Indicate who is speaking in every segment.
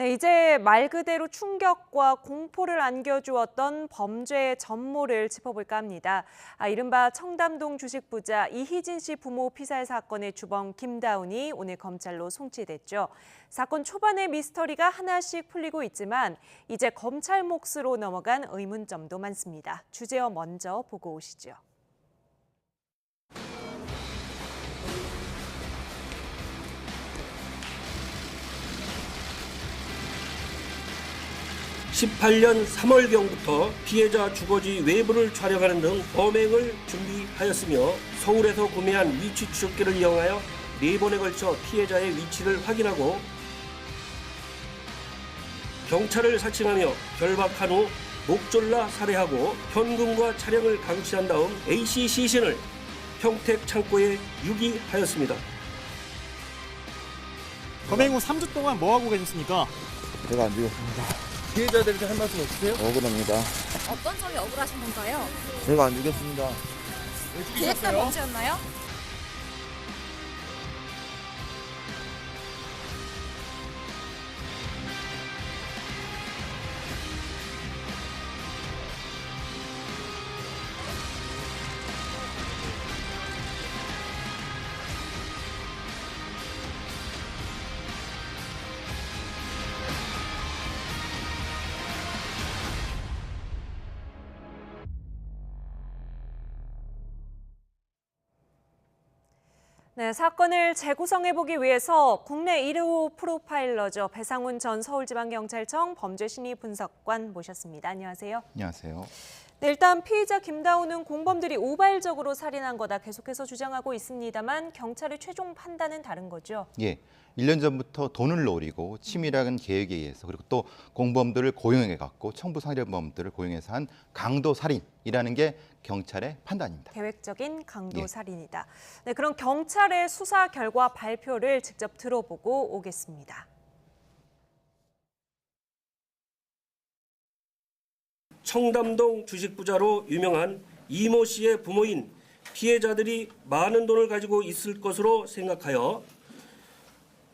Speaker 1: 네, 이제 말 그대로 충격과 공포를 안겨주었던 범죄의 전모를 짚어볼까 합니다. 이른바 청담동 주식부자 이희진 씨 부모 피살 사건의 주범 김다운이 오늘 검찰로 송치됐죠. 사건 초반의 미스터리가 하나씩 풀리고 있지만 이제 검찰 몫으로 넘어간 의문점도 많습니다. 주제어 먼저 보고 오시죠.
Speaker 2: 18년 3월경부터 피해자 주거지 외부를 촬영하는 등 범행을 준비하였으며 서울에서 구매한 위치 추적기를 이용하여 4번에 걸쳐 피해자의 위치를 확인하고 경찰을 사칭하며 결박한 후 목졸라 살해하고 현금과 차량을 강취한 다음 AC 시신을 평택 창고에 유기하였습니다.
Speaker 3: 범행 후 3주 동안 뭐 하고 계셨습니까?
Speaker 4: 제가 안 죽였습니다.
Speaker 5: 피해자들한테 할 말씀 없으세요?
Speaker 4: 억울합니다.
Speaker 6: 어떤 점이 억울하신 건가요?
Speaker 4: 제가 안 죽였습니다.
Speaker 6: 기획사 범죄였나요?
Speaker 1: 네, 사건을 재구성해보기 위해서 국내 1호 프로파일러죠. 배상훈 전 서울지방경찰청 범죄심리분석관 모셨습니다. 안녕하세요.
Speaker 7: 안녕하세요.
Speaker 1: 네, 일단 피의자 김다운은 공범들이 우발적으로 살인한 거다 계속해서 주장하고 있습니다만 경찰의 최종 판단은 다른 거죠.
Speaker 7: 예, 1년 전부터 돈을 노리고 치밀한 계획에 의해서 그리고 또 공범들을 고용해 갖고 청부살인범들을 고용해서 한 강도 살인이라는 게 경찰의 판단입니다.
Speaker 1: 계획적인 강도
Speaker 7: 예.
Speaker 1: 살인이다. 네, 그럼 경찰의 수사 결과 발표를 직접 들어보고 오겠습니다.
Speaker 2: 청담동 주식부자로 유명한 이모 씨의 부모인 피해자들이 많은 돈을 가지고 있을 것으로 생각하여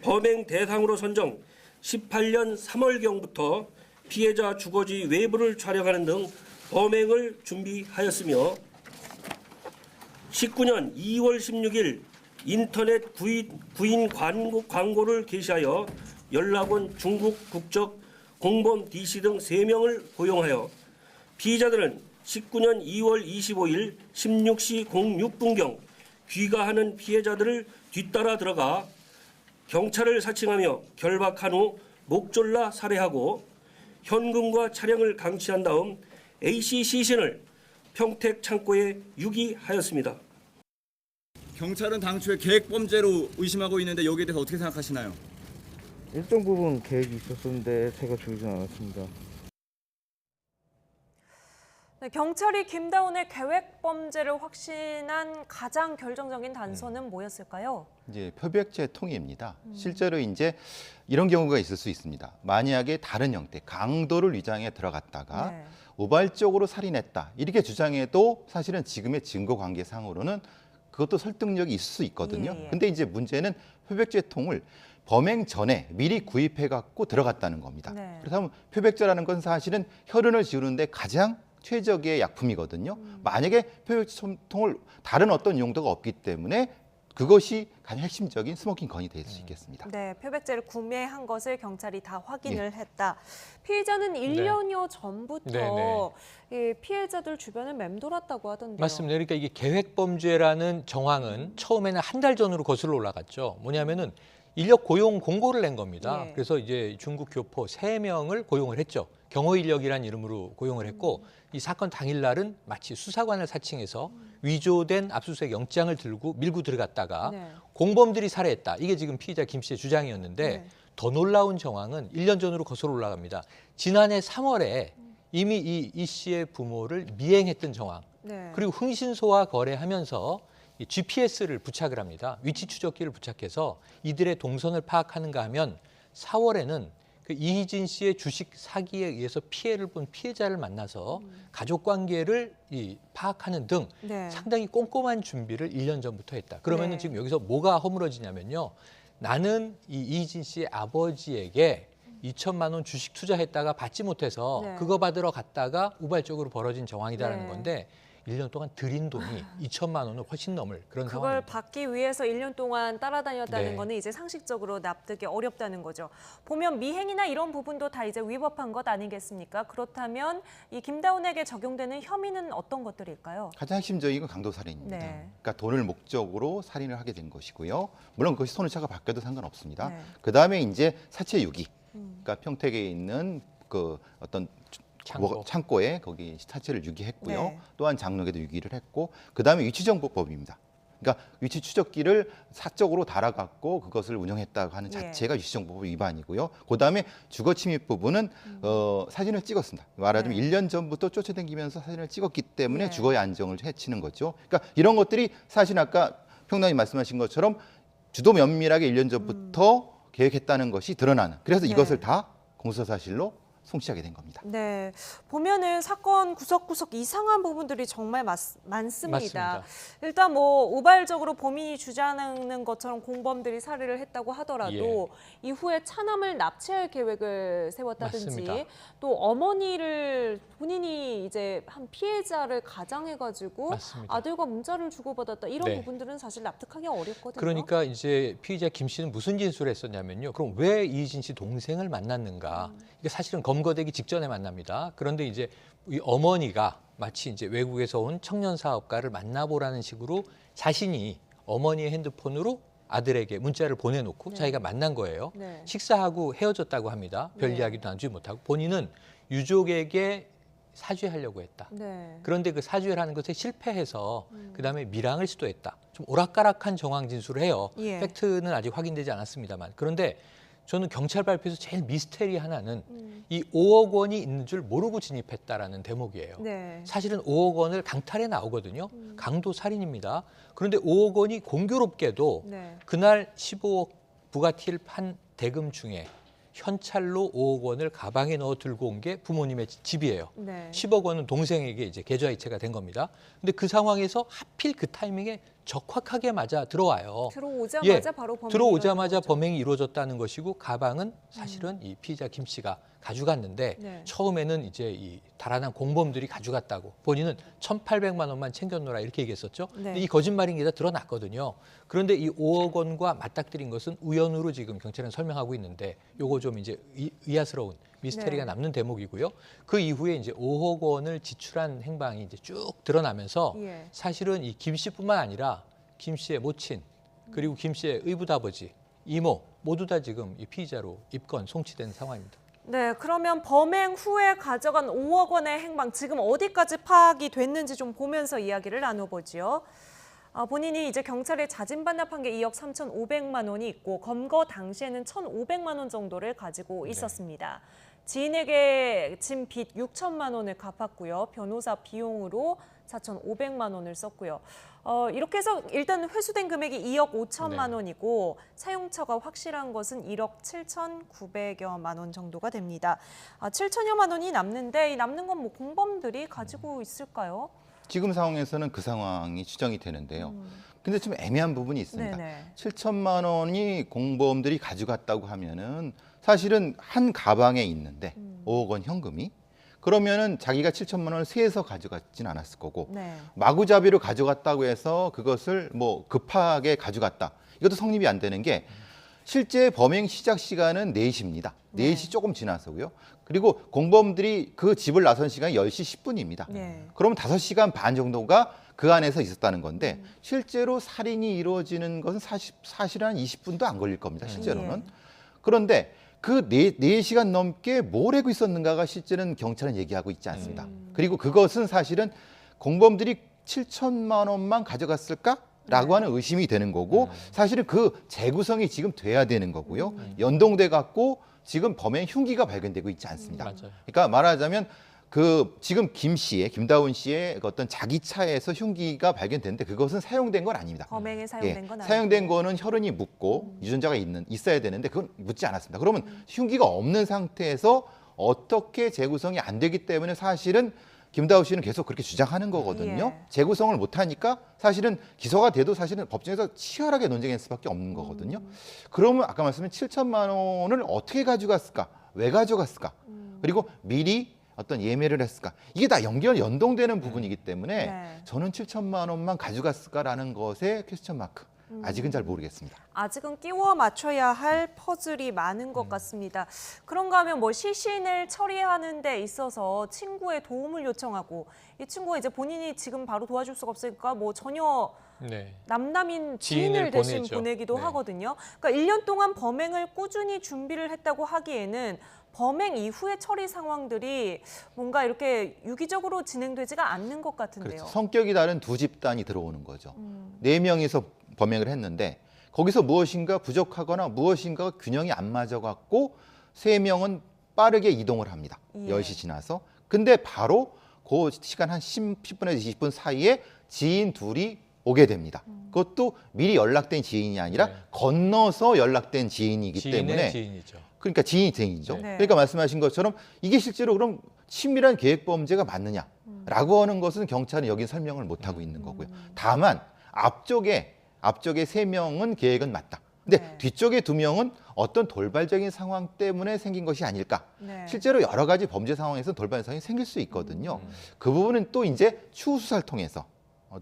Speaker 2: 범행 대상으로 선정 18년 3월경부터 피해자 주거지 외부를 촬영하는 등 범행을 준비하였으며 19년 2월 16일 인터넷 구인 광고를 게시하여 연락 온 중국 국적 공범 D씨 등 3명을 고용하여 피의자들은 19년 2월 25일 16시 06분경 귀가하는 피해자들을 뒤따라 들어가 경찰을 사칭하며 결박한 후 목졸라 살해하고 현금과 차량을 강취한 다음 AC 시신을 평택 창고에 유기하였습니다.
Speaker 5: 경찰은 당초에 계획범죄로 의심하고 있는데 여기에 대해서 어떻게 생각하시나요?
Speaker 4: 일정 부분 계획이 있었는데 제가 죽이진 않았습니다.
Speaker 1: 네, 경찰이 김다운의 계획 범죄를 확신한 가장 결정적인 단서는 뭐였을까요?
Speaker 7: 이제 표백제 통해입니다. 실제로 이제 이런 경우가 있을 수 있습니다. 만약에 다른 형태, 강도를 위장해 들어갔다가
Speaker 1: 네.
Speaker 7: 우발적으로 살인했다 이렇게 주장해도 사실은 지금의 증거 관계상으로는 그것도 설득력이 있을 수 있거든요.
Speaker 1: 예.
Speaker 7: 근데 이제 문제는 표백제 통을 범행 전에 미리 구입해 갖고 들어갔다는 겁니다.
Speaker 1: 네.
Speaker 7: 그렇다면 표백제라는 건 사실은 혈흔을 지우는데 가장 최적의 약품이거든요. 만약에 표백제통을 다른 어떤 용도가 없기 때문에 그것이 가장 핵심적인 스모킹 건이 될 수 있겠습니다.
Speaker 1: 네, 표백제를 구매한 것을 경찰이 다 확인을 했다. 피해자는 1년여 전부터 이 피해자들 주변을 맴돌았다고 하던데요.
Speaker 8: 맞습니다. 그러니까 이게 계획범죄라는 정황은 처음에는 한 달 전으로 거슬러 올라갔죠. 뭐냐면은 인력 고용 공고를 낸 겁니다.
Speaker 1: 예.
Speaker 8: 그래서 이제 중국 교포 3명을 고용을 했죠. 경호인력이라는 이름으로 고용을 했고 이 사건 당일날은 마치 수사관을 사칭해서 위조된 압수수색 영장을 들고 밀고 들어갔다가
Speaker 1: 네.
Speaker 8: 공범들이 살해했다. 이게 지금 피의자 김 씨의 주장이었는데
Speaker 1: 네.
Speaker 8: 더 놀라운 정황은 1년 전으로 거슬러 올라갑니다. 지난해 3월에 이미 이 씨의 부모를 미행했던 정황.
Speaker 1: 네.
Speaker 8: 그리고 흥신소와 거래하면서 이 GPS를 부착을 합니다. 위치 추적기를 부착해서 이들의 동선을 파악하는가 하면 4월에는 그 이희진 씨의 주식 사기에 의해서 피해를 본 피해자를 만나서 가족 관계를 파악하는 등
Speaker 1: 네.
Speaker 8: 상당히 꼼꼼한 준비를 1년 전부터 했다. 그러면은
Speaker 1: 네.
Speaker 8: 지금 여기서 뭐가 허물어지냐면요. 나는 이 이희진 씨의 아버지에게 2천만 원 주식 투자했다가 받지 못해서
Speaker 1: 네.
Speaker 8: 그거 받으러 갔다가 우발적으로 벌어진 정황이라는
Speaker 1: 네.
Speaker 8: 건데 1년 동안 들인 돈이 2천만 원을 훨씬 넘을 그런
Speaker 1: 그걸
Speaker 8: 상황입니다.
Speaker 1: 받기 위해서 1년 동안 따라다녔다는
Speaker 8: 네.
Speaker 1: 거는 이제 상식적으로 납득이 어렵다는 거죠. 보면 미행이나 이런 부분도 다 이제 위법한 것 아니겠습니까? 그렇다면 이 김다운에게 적용되는 혐의는 어떤 것들일까요?
Speaker 7: 가장 핵심적인 건 강도살인입니다.
Speaker 1: 네.
Speaker 7: 그러니까 돈을 목적으로 살인을 하게 된 것이고요. 물론 그것이 손해차가 바뀌어도 상관없습니다.
Speaker 1: 네.
Speaker 7: 그다음에 이제 사체 유기. 그러니까 평택에 있는 그 어떤 창고에 거기 사체를 유기했고요.
Speaker 1: 네.
Speaker 7: 또한 장롱에도 유기를 했고, 그다음에 위치정보법입니다. 그러니까 위치 추적기를 사적으로 달아갖고 그것을 운영했다고 하는
Speaker 1: 예.
Speaker 7: 자체가 위치정보법 위반이고요. 그다음에 주거침입 부분은 사진을 찍었습니다. 말하자면
Speaker 1: 네.
Speaker 7: 1년 전부터 쫓아다니면서 사진을 찍었기 때문에
Speaker 1: 예.
Speaker 7: 주거의 안정을 해치는 거죠. 그러니까 이런 것들이 사실 아까 평론가님 말씀하신 것처럼 주도 면밀하게 1년 전부터 계획했다는 것이 드러나는. 그래서
Speaker 1: 네.
Speaker 7: 이것을 다 공소사실로 송치하게 된 겁니다.
Speaker 1: 네, 보면은 사건 구석구석 이상한 부분들이 정말 많습니다.
Speaker 8: 맞습니다.
Speaker 1: 일단 뭐 우발적으로 범인이 주장하는 것처럼 공범들이 살해를 했다고 하더라도 이후에 차남을 납치할 계획을 세웠다든지
Speaker 8: 맞습니다.
Speaker 1: 또 어머니를 본인이 이제 한 피해자를 가장해가지고
Speaker 8: 맞습니다.
Speaker 1: 아들과 문자를 주고받았다 이런
Speaker 8: 네.
Speaker 1: 부분들은 사실 납득하기 어렵거든요.
Speaker 8: 그러니까 이제 피의자 김 씨는 무슨 진술을 했었냐면요. 그럼 왜 이희진 씨 동생을 만났는가? 이게 사실은 검거되기 직전에 만납니다. 그런데 이제 이 어머니가 마치 이제 외국에서 온 청년 사업가를 만나보라는 식으로 자신이 어머니의 핸드폰으로 아들에게 문자를 보내놓고
Speaker 1: 네.
Speaker 8: 자기가 만난 거예요.
Speaker 1: 네.
Speaker 8: 식사하고 헤어졌다고 합니다. 별
Speaker 1: 네.
Speaker 8: 이야기도 나누지 못하고 본인은 유족에게 사죄하려고 했다.
Speaker 1: 네.
Speaker 8: 그런데 그 사죄를 하는 것에 실패해서 그다음에 밀항을 시도했다. 좀 오락가락한 정황 진술을 해요.
Speaker 1: 예.
Speaker 8: 팩트는 아직 확인되지 않았습니다만. 그런데 저는 경찰 발표에서 제일 미스테리 하나는 이 5억 원이 있는 줄 모르고 진입했다라는 대목이에요.
Speaker 1: 네.
Speaker 8: 사실은 5억 원을 강탈해 나오거든요. 강도 살인입니다. 그런데 5억 원이 공교롭게도
Speaker 1: 네.
Speaker 8: 그날 15억 부가티를 판 대금 중에 현찰로 5억 원을 가방에 넣어 들고 온 게 부모님의 집이에요.
Speaker 1: 네.
Speaker 8: 10억 원은 동생에게 이제 계좌이체가 된 겁니다. 근데 그 상황에서 하필 그 타이밍에 적확하게 맞아 들어와요.
Speaker 1: 들어오자마자 바로 범행이
Speaker 8: 들어오자마자
Speaker 1: 일어난 거죠.
Speaker 8: 범행이 이루어졌다는 것이고 가방은 사실은 이 피의자 김 씨가 가져갔는데
Speaker 1: 네.
Speaker 8: 처음에는 이제 이 달아난 공범들이 가져갔다고 본인은 1,800만 원만 챙겨놓으라 이렇게 얘기했었죠.
Speaker 1: 네.
Speaker 8: 근데 이 거짓말인 게 다 드러났거든요. 그런데 이 5억 원과 맞닥뜨린 것은 우연으로 지금 경찰은 설명하고 있는데 요거 좀 이제 의아스러운 미스테리가
Speaker 1: 네.
Speaker 8: 남는 대목이고요. 그 이후에 이제 5억 원을 지출한 행방이 이제 쭉 드러나면서
Speaker 1: 예.
Speaker 8: 사실은 이 김 씨뿐만 아니라 김 씨의 모친 그리고 김 씨의 의붓아버지, 이모 모두 다 지금 이 피의자로 입건 송치된 상황입니다.
Speaker 1: 네, 그러면 범행 후에 가져간 5억 원의 행방 지금 어디까지 파악이 됐는지 좀 보면서 이야기를 나눠보죠. 본인이 이제 경찰에 자진 반납한 게 2억 3,500만 원이 있고 검거 당시에는 1,500만 원 정도를 가지고 있었습니다. 지인에게 진 빚 6천만 원을 갚았고요. 변호사 비용으로 4,500만 원을 썼고요. 이렇게 해서 일단 회수된 금액이 2억 5천만
Speaker 8: 네.
Speaker 1: 원이고 사용처가 확실한 것은 1억 7,900여만 원 정도가 됩니다. 7천여만 원이 남는데 이 남는 건 뭐 공범들이 가지고 있을까요?
Speaker 7: 지금 상황에서는 그 상황이 추정이 되는데요. 근데 좀 애매한 부분이 있습니다.
Speaker 1: 네네.
Speaker 7: 7천만 원이 공범들이 가져갔다고 하면은 사실은 한 가방에 있는데 5억 원 현금이 그러면은 자기가 7천만 원을 세서 가져갔진 않았을 거고
Speaker 1: 네.
Speaker 7: 마구잡이로 가져갔다고 해서 그것을 뭐 급하게 가져갔다. 이것도 성립이 안 되는 게 실제 범행 시작 시간은 4시입니다. 4시 조금 지나서고요. 그리고 공범들이 그 집을 나선 시간이 10시 10분입니다.
Speaker 1: 네.
Speaker 7: 그러면 5시간 반 정도가 그 안에서 있었다는 건데 실제로 살인이 이루어지는 것은 사실 한 20분도 안 걸릴 겁니다. 실제로는. 그런데 그 4시간 넘게 뭘 하고 있었는가가 실제는 경찰은 얘기하고 있지 않습니다. 그리고 그것은 사실은 공범들이 7천만 원만 가져갔을까라고 하는 의심이 되는 거고 사실은 그 재구성이 지금 돼야 되는 거고요. 연동돼 갖고 지금 범행 흉기가 발견되고 있지 않습니다.
Speaker 8: 맞아요.
Speaker 7: 그러니까 말하자면 그 지금 김다운 씨의 어떤 자기 차에서 흉기가 발견됐는데 그것은 사용된 건 아닙니다.
Speaker 1: 범행에 사용된 건 아니고.
Speaker 7: 사용된 거는 혈흔이 묻고 유전자가 있어야 되는데 그건 묻지 않았습니다. 그러면 흉기가 없는 상태에서 어떻게 재구성이 안 되기 때문에 사실은 김다운 씨는 계속 그렇게 주장하는 거거든요.
Speaker 1: 예.
Speaker 7: 재구성을 못하니까 사실은 기소가 돼도 사실은 법정에서 치열하게 논쟁할 수밖에 없는 거거든요. 그러면 아까 말씀드린 7천만 원을 어떻게 가져갔을까? 왜 가져갔을까? 그리고 미리 어떤 예매를 했을까? 이게 다 연동되는 부분이기 때문에
Speaker 1: 네.
Speaker 7: 저는 7천만 원만 가져갔을까라는 것에 퀘스천 마크. 아직은 잘 모르겠습니다.
Speaker 1: 아직은 끼워 맞춰야 할 퍼즐이 많은 것 같습니다. 그런가 하면 뭐 시신을 처리하는 데 있어서 친구의 도움을 요청하고 이 친구가 이제 본인이 지금 바로 도와줄 수가 없으니까 뭐 전혀
Speaker 8: 네.
Speaker 1: 남남인
Speaker 8: 지인을
Speaker 1: 지인을 대신
Speaker 8: 보내죠.
Speaker 1: 보내기도
Speaker 8: 네.
Speaker 1: 하거든요. 그러니까 1년 동안 범행을 꾸준히 준비를 했다고 하기에는 범행 이후의 처리 상황들이 뭔가 이렇게 유기적으로 진행되지가 않는 것 같은데요.
Speaker 7: 그렇죠. 성격이 다른 두 집단이 들어오는 거죠. 네 명이서 범행을 했는데 거기서 무엇인가 부족하거나 무엇인가 균형이 안 맞아갖고 세 명은 빠르게 이동을 합니다.
Speaker 1: 예.
Speaker 7: 10시 지나서. 근데 바로 그 시간 한 10분에서 20분 사이에 지인 둘이 오게 됩니다. 그것도 미리 연락된 지인이 아니라
Speaker 8: 네.
Speaker 7: 건너서 연락된 지인이기
Speaker 8: 지인의
Speaker 7: 때문에
Speaker 8: 지인이죠.
Speaker 7: 그러니까 지인이 지인이죠.
Speaker 1: 네.
Speaker 7: 그러니까 말씀하신 것처럼 이게 실제로 그럼 친밀한 계획 범죄가 맞느냐라고 하는 것은 경찰은 여기 설명을 못 하고 있는 거고요. 다만 앞쪽에 세 명은 계획은 맞다. 근데
Speaker 1: 네.
Speaker 7: 뒤쪽에 두 명은 어떤 돌발적인 상황 때문에 생긴 것이 아닐까.
Speaker 1: 네.
Speaker 7: 실제로 여러 가지 범죄 상황에서 돌발 상황이 생길 수 있거든요. 그 부분은 또 이제 추후 수사를 통해서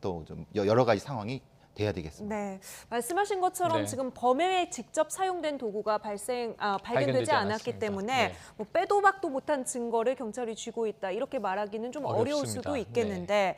Speaker 7: 또 좀 여러 가지 상황이 돼야 되겠습니다.
Speaker 1: 네, 말씀하신 것처럼
Speaker 8: 네.
Speaker 1: 지금 범행에 직접 사용된 도구가 발견되지
Speaker 8: 발견되지
Speaker 1: 않았기
Speaker 8: 않았습니다.
Speaker 1: 때문에
Speaker 8: 네.
Speaker 1: 뭐 빼도 박도 못한 증거를 경찰이 쥐고 있다 이렇게 말하기는 좀 어려울
Speaker 8: 어렵습니다.
Speaker 1: 수도 있겠는데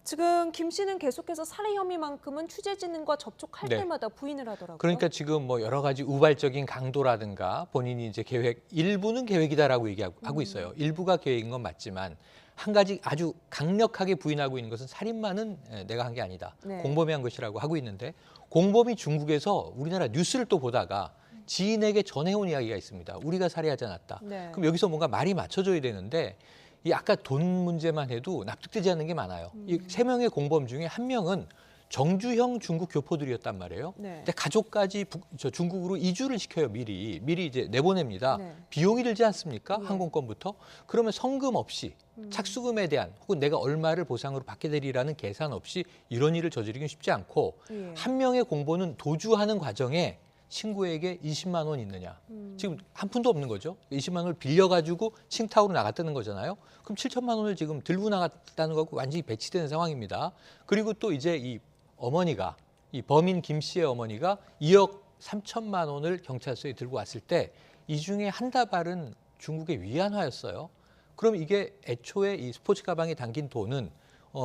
Speaker 1: 지금 김 씨는 계속해서 살해 혐의만큼은 취재진과 접촉할
Speaker 8: 네.
Speaker 1: 때마다 부인을 하더라고요.
Speaker 8: 그러니까 지금 뭐 여러 가지 우발적인 강도라든가 본인이 이제 계획 일부는 계획이다라고 얘기하고 있어요. 일부가 계획인 건 맞지만 한 가지 아주 강력하게 부인하고 있는 것은 살인마는 내가 한 게 아니다.
Speaker 1: 네.
Speaker 8: 공범이 한 것이라고 하고 있는데 공범이 중국에서 우리나라 뉴스를 또 보다가 지인에게 전해온 이야기가 있습니다. 우리가 살해하지 않았다.
Speaker 1: 네.
Speaker 8: 그럼 여기서 뭔가 말이 맞춰져야 되는데 이 아까 돈 문제만 해도 납득되지 않는 게 많아요. 이 세 명의 공범 중에 한 명은 정주형 중국 교포들이었단 말이에요.
Speaker 1: 네.
Speaker 8: 근데 가족까지 중국으로 이주를 시켜요. 미리 이제 내보냅니다.
Speaker 1: 네.
Speaker 8: 비용이 들지 않습니까?
Speaker 1: 예.
Speaker 8: 항공권부터. 그러면 성금 없이 착수금에 대한 혹은 내가 얼마를 보상으로 받게 되리라는 계산 없이 이런 일을 저지르기는 쉽지 않고
Speaker 1: 예.
Speaker 8: 한 명의 공범은 도주하는 과정에 친구에게 20만 원 있느냐. 지금 한 푼도 없는 거죠. 20만 원을 빌려가지고 칭타오로 나갔다는 거잖아요. 그럼 7천만 원을 지금 들고 나갔다는 거고 완전히 배치되는 상황입니다. 그리고 또 이제 이 어머니가 이 범인 김 씨의 어머니가 2억 3천만 원을 경찰서에 들고 왔을 때 이 중에 한 다발은 중국의 위안화였어요. 그럼 이게 애초에 이 스포츠 가방에 담긴 돈은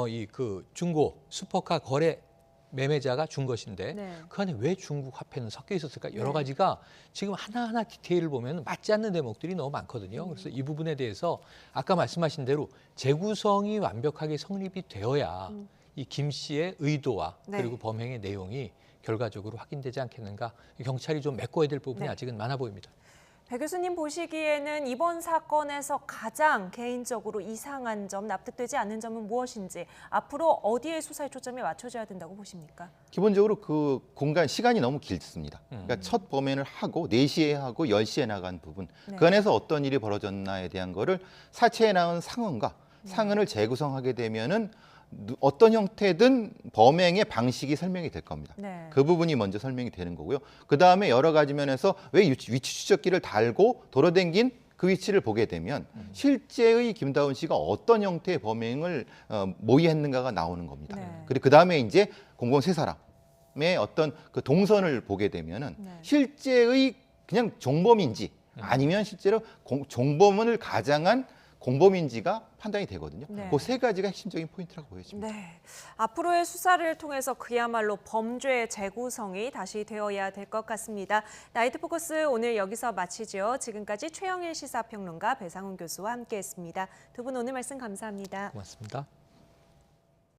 Speaker 8: 이 그 중고 슈퍼카 거래 매매자가 준 것인데
Speaker 1: 네.
Speaker 8: 그 안에 왜 중국 화폐는 섞여 있었을까? 여러
Speaker 1: 네.
Speaker 8: 가지가 지금 하나하나 디테일을 보면 맞지 않는 대목들이 너무 많거든요. 그래서 이 부분에 대해서 아까 말씀하신 대로 재구성이 완벽하게 성립이 되어야 이 김 씨의 의도와
Speaker 1: 네.
Speaker 8: 그리고 범행의 내용이 결과적으로 확인되지 않겠는가. 경찰이 좀 메꿔야 될 부분이
Speaker 1: 네.
Speaker 8: 아직은 많아 보입니다.
Speaker 1: 배 교수님 보시기에는 이번 사건에서 가장 개인적으로 이상한 점, 납득되지 않는 점은 무엇인지 앞으로 어디에 수사의 초점이 맞춰져야 된다고 보십니까?
Speaker 7: 기본적으로 그 공간 시간이 너무 길습니다. 그러니까 첫 범행을 하고 4시에 하고 10시에 나간 부분
Speaker 1: 네.
Speaker 7: 그 안에서 어떤 일이 벌어졌나에 대한 거를 사체에 나온 상흔과 상흔을 재구성하게 되면은 어떤 형태든 범행의 방식이 설명이 될 겁니다.
Speaker 1: 네.
Speaker 7: 그 부분이 먼저 설명이 되는 거고요. 그 다음에 여러 가지 면에서 왜 위치 추적기를 달고 돌아댕긴 그 위치를 보게 되면 실제의 김다운 씨가 어떤 형태의 범행을 모의했는가가 나오는 겁니다.
Speaker 1: 네.
Speaker 7: 그리고 그 다음에 이제 공범 세 사람의 어떤 그 동선을 보게 되면은
Speaker 1: 네.
Speaker 7: 실제의 그냥 종범인지 아니면 실제로 종범을 가장한 공범인지가 판단이 되거든요.
Speaker 1: 네.
Speaker 7: 그 세 가지가 핵심적인 포인트라고 보여집니다.
Speaker 1: 네, 앞으로의 수사를 통해서 그야말로 범죄의 재구성이 다시 되어야 될 것 같습니다. 나이트 포커스 오늘 여기서 마치죠. 지금까지 최영일 시사평론가 배상훈 교수와 함께했습니다. 두 분 오늘 말씀 감사합니다.
Speaker 8: 고맙습니다.